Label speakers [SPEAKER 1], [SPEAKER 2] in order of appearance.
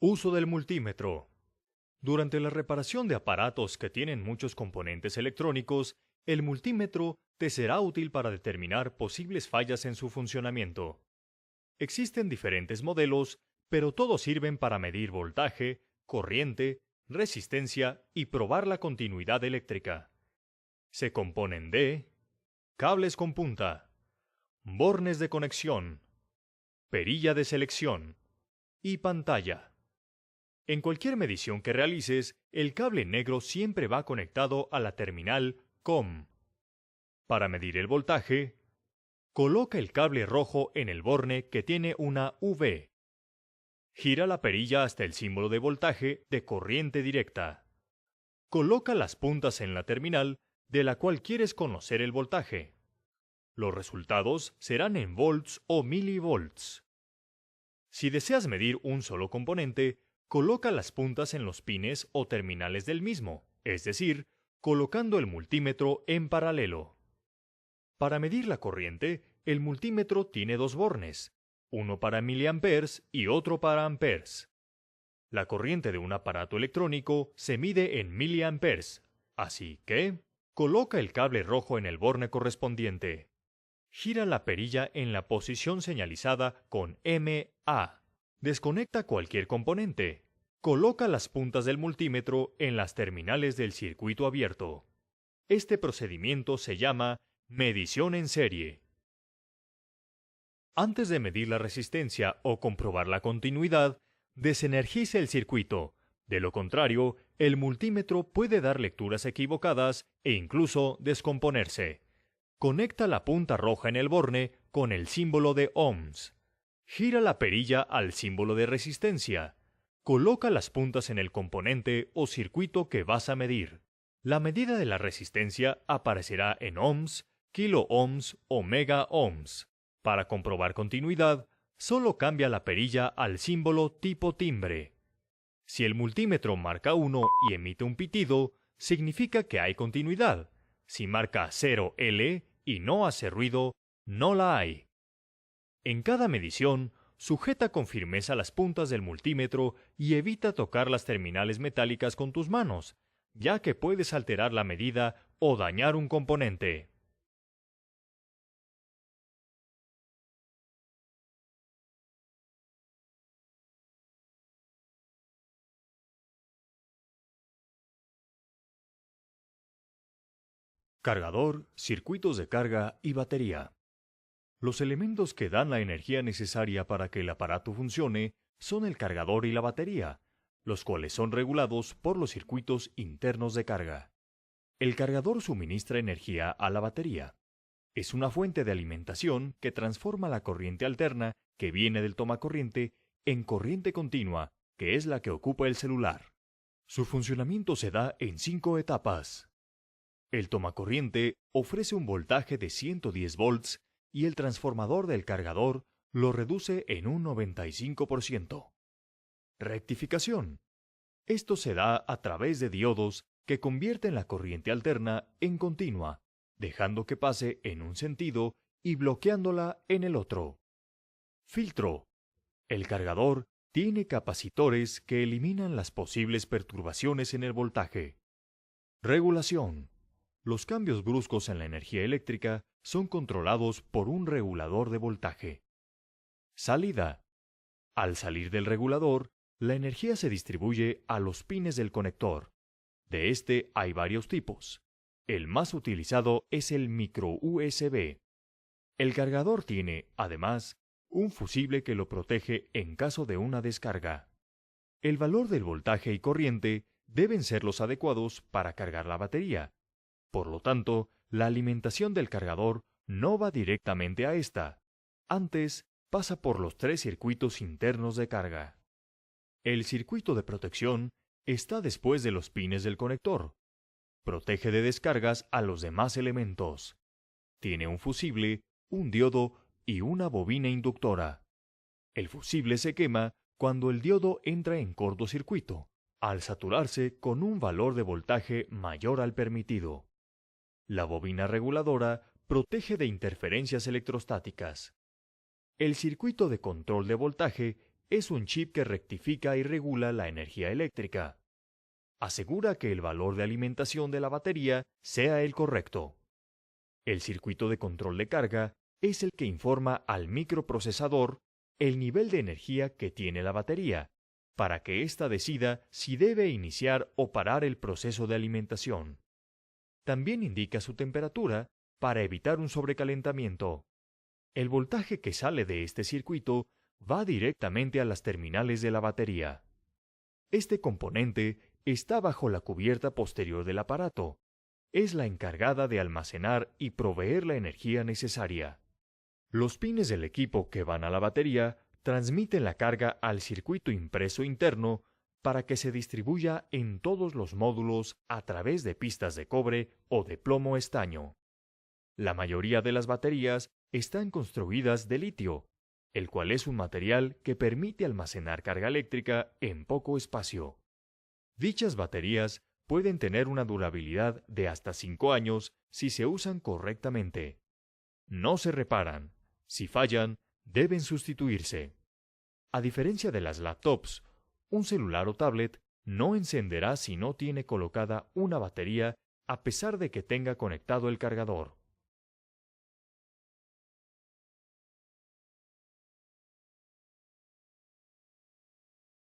[SPEAKER 1] Uso del multímetro. Durante la reparación de aparatos que tienen muchos componentes electrónicos, el multímetro te será útil para determinar posibles fallas en su funcionamiento. Existen diferentes modelos, pero todos sirven para medir voltaje, corriente, resistencia y probar la continuidad eléctrica. Se componen de cables con punta, bornes de conexión, perilla de selección y pantalla. En cualquier medición que realices, el cable negro siempre va conectado a la terminal COM. Para medir el voltaje, coloca el cable rojo en el borne que tiene una V. Gira la perilla hasta el símbolo de voltaje de corriente directa. Coloca las puntas en la terminal de la cual quieres conocer el voltaje. Los resultados serán en volts o milivolts. Si deseas medir un solo componente, coloca las puntas en los pines o terminales del mismo, es decir, colocando el multímetro en paralelo. Para medir la corriente, el multímetro tiene dos bornes, uno para miliamperes y otro para amperes. La corriente de un aparato electrónico se mide en miliamperes, así que coloca el cable rojo en el borne correspondiente. Gira la perilla en la posición señalizada con MA. Desconecta cualquier componente. Coloca las puntas del multímetro en las terminales del circuito abierto. Este procedimiento se llama medición en serie. Antes de medir la resistencia o comprobar la continuidad, desenergice el circuito. De lo contrario, el multímetro puede dar lecturas equivocadas e incluso descomponerse. Conecta la punta roja en el borne con el símbolo de ohms. Gira la perilla al símbolo de resistencia. Coloca las puntas en el componente o circuito que vas a medir. La medida de la resistencia aparecerá en ohms, kiloohms o megaohms. Para comprobar continuidad, solo cambia la perilla al símbolo tipo timbre. Si el multímetro marca 1 y emite un pitido, significa que hay continuidad. Si marca 0L y no hace ruido, no la hay. En cada medición, sujeta con firmeza las puntas del multímetro y evita tocar las terminales metálicas con tus manos, ya que puedes alterar la medida o dañar un componente. Cargador, circuitos de carga y batería. Los elementos que dan la energía necesaria para que el aparato funcione son el cargador y la batería, los cuales son regulados por los circuitos internos de carga. El cargador suministra energía a la batería. Es una fuente de alimentación que transforma la corriente alterna que viene del tomacorriente en corriente continua, que es la que ocupa el celular. Su funcionamiento se da en 5 etapas. El tomacorriente ofrece un voltaje de 110 volts y el transformador del cargador lo reduce en un 95%. Rectificación. Esto se da a través de diodos que convierten la corriente alterna en continua, dejando que pase en un sentido y bloqueándola en el otro. Filtro. El cargador tiene capacitores que eliminan las posibles perturbaciones en el voltaje. Regulación. Los cambios bruscos en la energía eléctrica son controlados por un regulador de voltaje. Salida. Al salir del regulador, la energía se distribuye a los pines del conector. De este hay varios tipos. El más utilizado es el micro USB. El cargador tiene, además, un fusible que lo protege en caso de una descarga. El valor del voltaje y corriente deben ser los adecuados para cargar la batería. Por lo tanto, la alimentación del cargador no va directamente a esta. Antes, pasa por los 3 circuitos internos de carga. El circuito de protección está después de los pines del conector. Protege de descargas a los demás elementos. Tiene un fusible, un diodo y una bobina inductora. El fusible se quema cuando el diodo entra en cortocircuito, al saturarse con un valor de voltaje mayor al permitido. La bobina reguladora protege de interferencias electrostáticas. El circuito de control de voltaje es un chip que rectifica y regula la energía eléctrica. Asegura que el valor de alimentación de la batería sea el correcto. El circuito de control de carga es el que informa al microprocesador el nivel de energía que tiene la batería, para que ésta decida si debe iniciar o parar el proceso de alimentación. También indica su temperatura para evitar un sobrecalentamiento. El voltaje que sale de este circuito va directamente a las terminales de la batería. Este componente está bajo la cubierta posterior del aparato. Es la encargada de almacenar y proveer la energía necesaria. Los pines del equipo que van a la batería transmiten la carga al circuito impreso interno para que se distribuya en todos los módulos a través de pistas de cobre o de plomo estaño. La mayoría de las baterías están construidas de litio, el cual es un material que permite almacenar carga eléctrica en poco espacio. Dichas baterías pueden tener una durabilidad de hasta 5 años si se usan correctamente. No se reparan. Si fallan, deben sustituirse. A diferencia de las laptops, un celular o tablet no encenderá si no tiene colocada una batería a pesar de que tenga conectado el cargador.